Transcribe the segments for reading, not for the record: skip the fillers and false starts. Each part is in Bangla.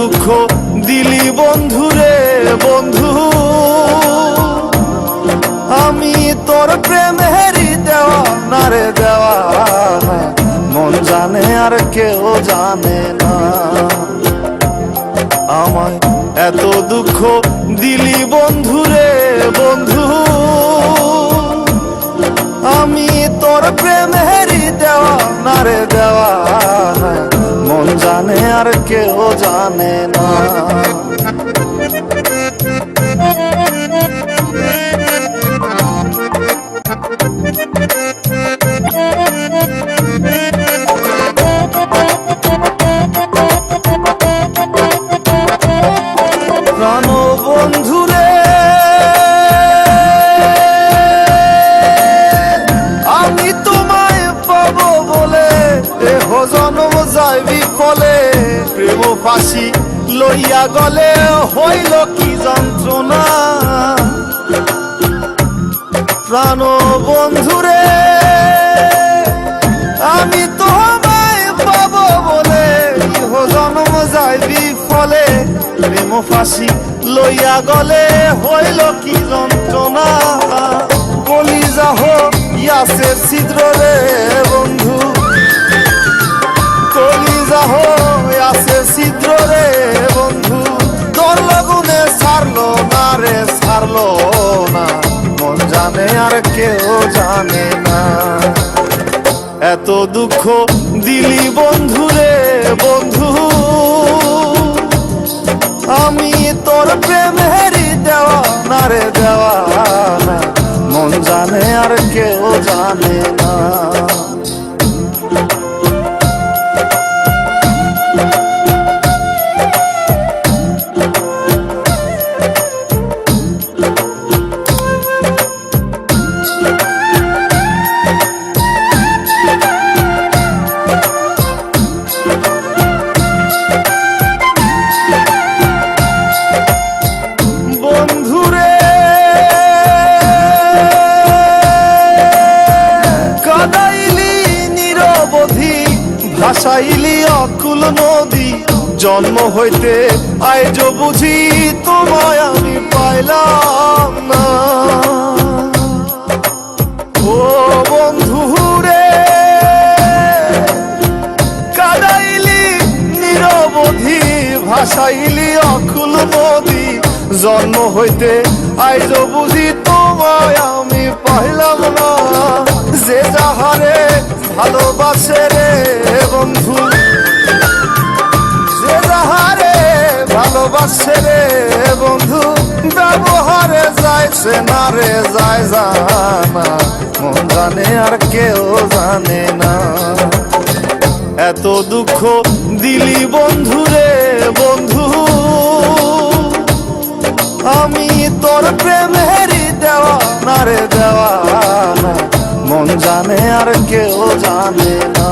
দুঃখ দিলি বন্ধু রে বন্ধু, আমি তোর প্রেমেরই দেওয়া না রে দেওয়া, মন জানে আর কেউ জানে না। আমায় এত দুঃখ দিলি বন্ধু রে বন্ধু, আমি তোর প্রেমেরই দেওয়া না রে দেওয়া, মন জানে আর কেউ জানে না। প্রাণ বন্ধু রে আমি তোমায় পাবো বলে এহ জন্ম যায় বিফলে, প্রেম ফাঁসি লইয়া গলে হইল কি যন্ত্রণা। প্রাণ বন্ধু রে আমি তোমায় পাবো বলে ইহ জন্ম যায় বিফলে, প্রেম ফাঁসি লইয়া গলে হইল কি যন্ত্রণা। কলিজা হইয়াছে ছিদ্র রে বন্ধু, কলিজা হইয়াছে ছিদ্র রে বন্ধু, তোর লগুনে ছাড়লো না রে ছাড়লো না, মন জানে আর কেউ জানে না। এত দুঃখ দিলি বন্ধু রে বন্ধু, আমি তোর প্রেমেরই দেওয়া না রে দেওয়া, মন জানে আর কেউ জানে না। ভাসাইলি অকুল নদী, জন্ম হইতে আইজ বুঝি তোমায় আমি পাইলাম না। ও বন্ধু রে কাদাইলি নিরবধি, ভাসাইলি অকুল নদী, জন্ম হইতে আইজ বুঝি তোমায় আমি পাইলাম না। যে যাহারে ভালোবাসে রে বন্ধু, যে যাহারে ভালোবাসে রে বন্ধু, ব্যবহারে যাইছে না রে যায় জানা, মন জানে আর কেউ জানে না। এত দুঃখ দিলি বন্ধু রে বন্ধু, আমি তোর প্রেমেরই দেওয়া না রে দেওয়া, মন জানে আর কেউ জানে না।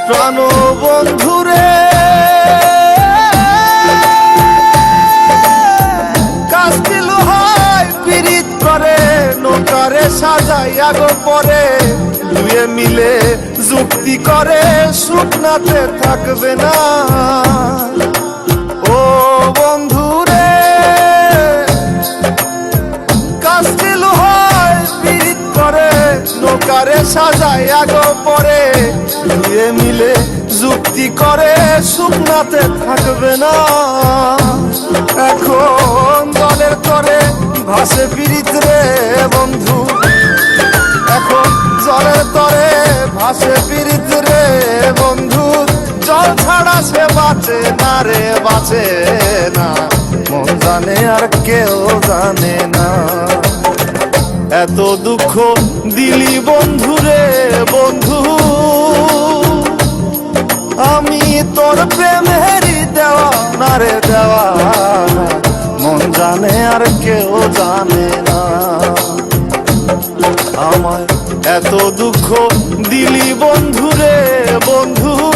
প্রাণ বন্ধু রে নৌকারে সাজাইয়া গো পরে, দুয়ে মিলে যুক্তি করে শুকনাতে থাকবে না। ও বন্ধু রে কাস্টিল হয় পীড়িত করে, নৌকারে সাজাইয়া গো পরে, দুয়ে মিলে যুক্তি করে শুকনাতে থাকবে না। এখন দলের করে ভাসে পীড়িত রে বন্ধু, এখন জলের তরে ভাসে পীড়িত রে বন্ধু, জল ছাড়া সে বাঁচে না রে বাঁচে না, মন জানে আর কেউ জানে না। এত দুঃখ দিলি বন্ধু রে বন্ধু, আমি তোর প্রেমেরই দেওয়া না রে দেওয়া, মন জানে আর কেউ জানে না। আমায় এত দুঃখ দিলি বন্ধু রে বন্ধু